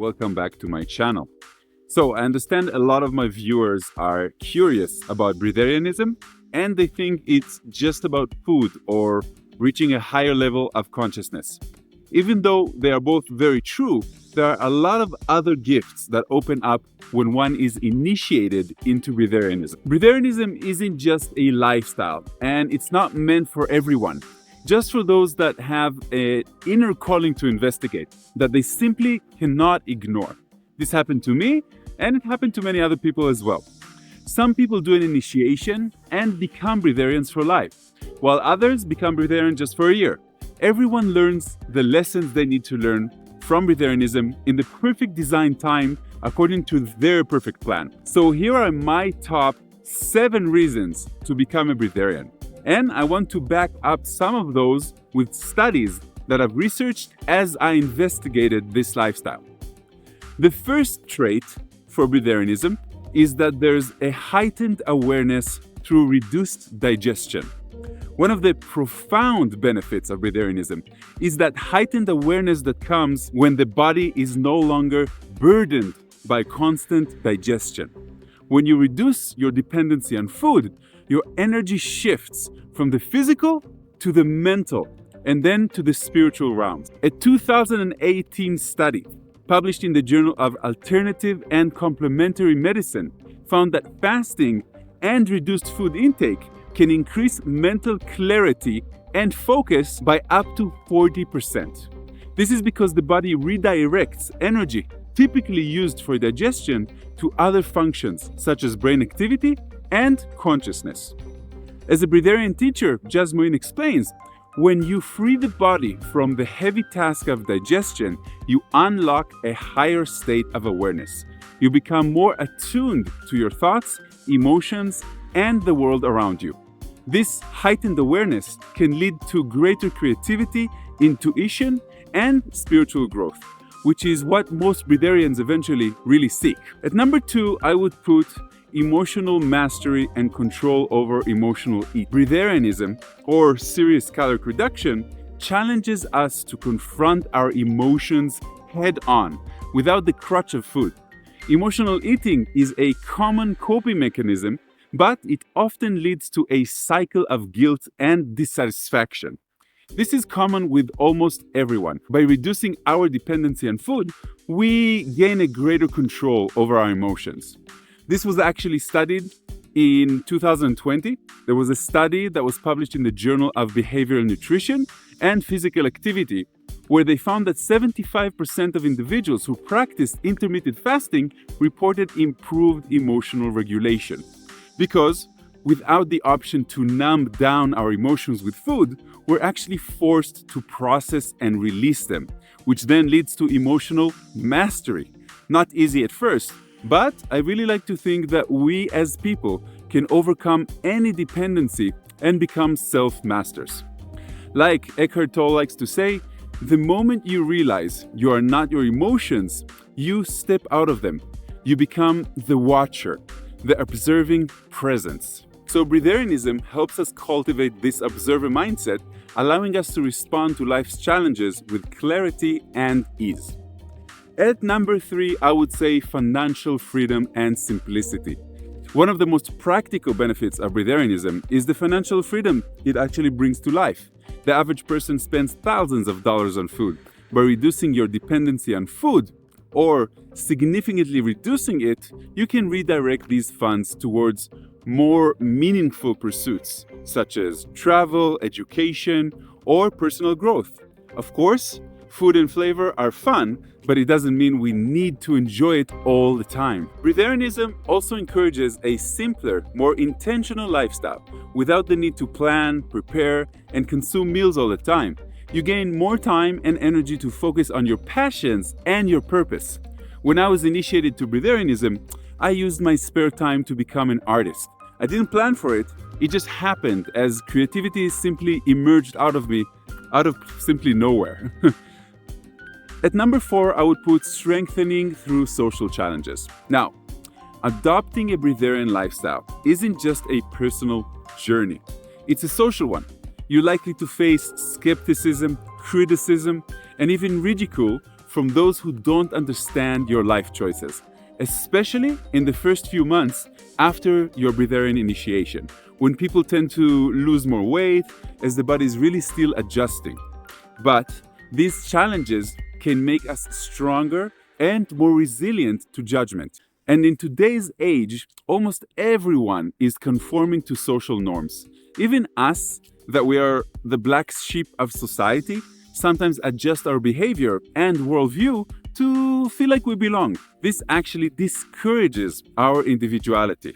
welcome back to my channel. So I understand a lot of my viewers are curious about Breatharianism and they think it's just about food or reaching a higher level of consciousness. Even though they are both very true, there are a lot of other gifts that open up when one is initiated into Breatharianism. Breatharianism isn't just a lifestyle and it's not meant for everyone. Just for those that have an inner calling to investigate, that they simply cannot ignore. This happened to me, and it happened to many other people as well. Some people do an initiation and become Breatharians for life, while others become Breatharian just for a year. Everyone learns the lessons they need to learn from Breatharianism in the perfect design time according to their perfect plan. So here are my top 7 reasons to become a Breatharian. And I want to back up some of those with studies that I've researched as I investigated this lifestyle. The first trait for Breatharianism is that there's a heightened awareness through reduced digestion. One of the profound benefits of Breatharianism is that heightened awareness that comes when the body is no longer burdened by constant digestion. When you reduce your dependency on food, your energy shifts from the physical to the mental and then to the spiritual realms. A 2018 study published in the Journal of Alternative and Complementary Medicine found that fasting and reduced food intake can increase mental clarity and focus by up to 40%. This is because the body redirects energy typically used for digestion to other functions such as brain activity and consciousness. As a Breatharian teacher, Jasmine explains, when you free the body from the heavy task of digestion, you unlock a higher state of awareness. You become more attuned to your thoughts, emotions, and the world around you. This heightened awareness can lead to greater creativity, intuition, and spiritual growth, which is what most Breatharians eventually really seek. At number 2, I would put emotional mastery and control over emotional eating. Breatharianism, or serious caloric reduction, challenges us to confront our emotions head-on, without the crutch of food. Emotional eating is a common coping mechanism, but it often leads to a cycle of guilt and dissatisfaction. This is common with almost everyone. By reducing our dependency on food, we gain a greater control over our emotions. This was actually studied in 2020. There was a study that was published in the Journal of Behavioral Nutrition and Physical Activity, where they found that 75% of individuals who practiced intermittent fasting reported improved emotional regulation. Because without the option to numb down our emotions with food, we're actually forced to process and release them, which then leads to emotional mastery. Not easy at first, but I really like to think that we as people can overcome any dependency and become self-masters. Like Eckhart Tolle likes to say, the moment you realize you are not your emotions, you step out of them. You become the watcher, the observing presence. So Breatharianism helps us cultivate this observer mindset, allowing us to respond to life's challenges with clarity and ease. At number 3, I would say financial freedom and simplicity. One of the most practical benefits of Breatharianism is the financial freedom it actually brings to life. The average person spends thousands of dollars on food. By reducing your dependency on food, or significantly reducing it, you can redirect these funds towards more meaningful pursuits, such as travel, education, or personal growth. Of course, food and flavor are fun, but it doesn't mean we need to enjoy it all the time. Breatharianism also encourages a simpler, more intentional lifestyle without the need to plan, prepare, and consume meals all the time. You gain more time and energy to focus on your passions and your purpose. When I was initiated to Breatharianism, I used my spare time to become an artist. I didn't plan for it, it just happened as creativity simply emerged out of me, out of simply nowhere. At number 4, I would put strengthening through social challenges. Now, adopting a Breatharian lifestyle isn't just a personal journey, it's a social one. You're likely to face skepticism, criticism, and even ridicule from those who don't understand your life choices, especially in the first few months after your Breatharian initiation, when people tend to lose more weight as the body is really still adjusting. But these challenges can make us stronger and more resilient to judgment. And in today's age, almost everyone is conforming to social norms. Even us, that we are the black sheep of society, sometimes adjust our behavior and worldview to feel like we belong. This actually discourages our individuality.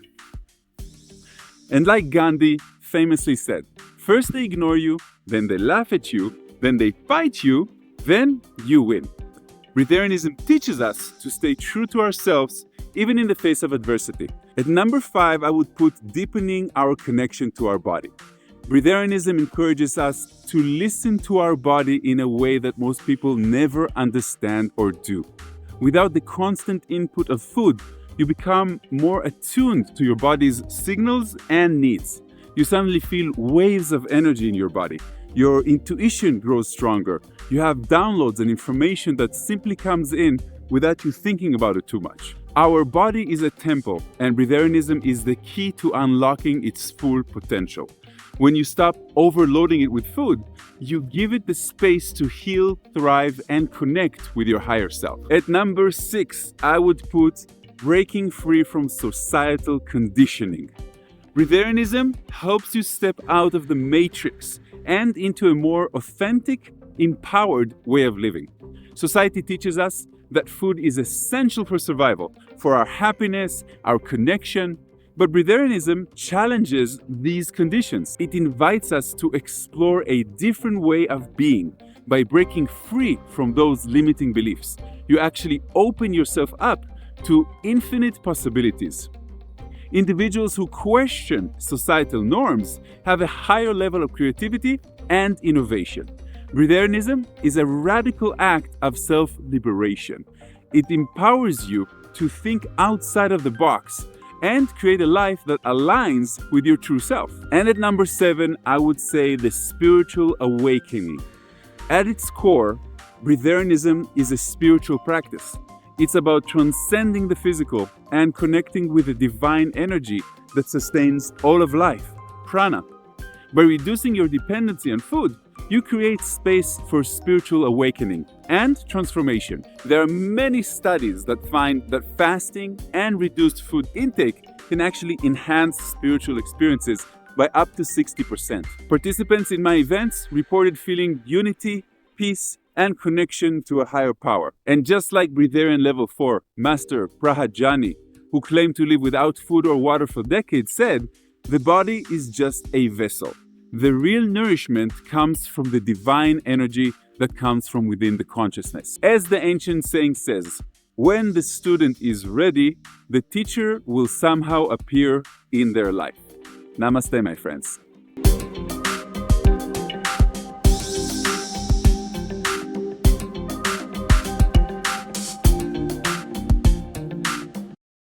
And like Gandhi famously said, first they ignore you, then they laugh at you, then they fight you, then you win. Breatharianism teaches us to stay true to ourselves even in the face of adversity. At number 5, I would put deepening our connection to our body. Breatharianism encourages us to listen to our body in a way that most people never understand or do. Without the constant input of food, you become more attuned to your body's signals and needs. You suddenly feel waves of energy in your body. Your intuition grows stronger. You have downloads and information that simply comes in without you thinking about it too much. Our body is a temple, and Breatharianism is the key to unlocking its full potential. When you stop overloading it with food, you give it the space to heal, thrive, and connect with your higher self. At number 6, I would put breaking free from societal conditioning. Breatharianism helps you step out of the matrix and into a more authentic, empowered way of living. Society teaches us that food is essential for survival, for our happiness, our connection. But Breatharianism challenges these conditions. It invites us to explore a different way of being by breaking free from those limiting beliefs. You actually open yourself up to infinite possibilities. Individuals who question societal norms have a higher level of creativity and innovation. Breatharianism is a radical act of self-liberation. It empowers you to think outside of the box and create a life that aligns with your true self. And at number 7, I would say the spiritual awakening. At its core, Breatharianism is a spiritual practice. It's about transcending the physical and connecting with the divine energy that sustains all of life, prana. By reducing your dependency on food, you create space for spiritual awakening and transformation. There are many studies that find that fasting and reduced food intake can actually enhance spiritual experiences by up to 60%. Participants in my events reported feeling unity, peace, and connection to a higher power. And just like Breatharian Level 4 Master Prahajani, who claimed to live without food or water for decades, said, "The body is just a vessel. The real nourishment comes from the divine energy that comes from within the consciousness." As the ancient saying says, when the student is ready, the teacher will somehow appear in their life. Namaste, my friends.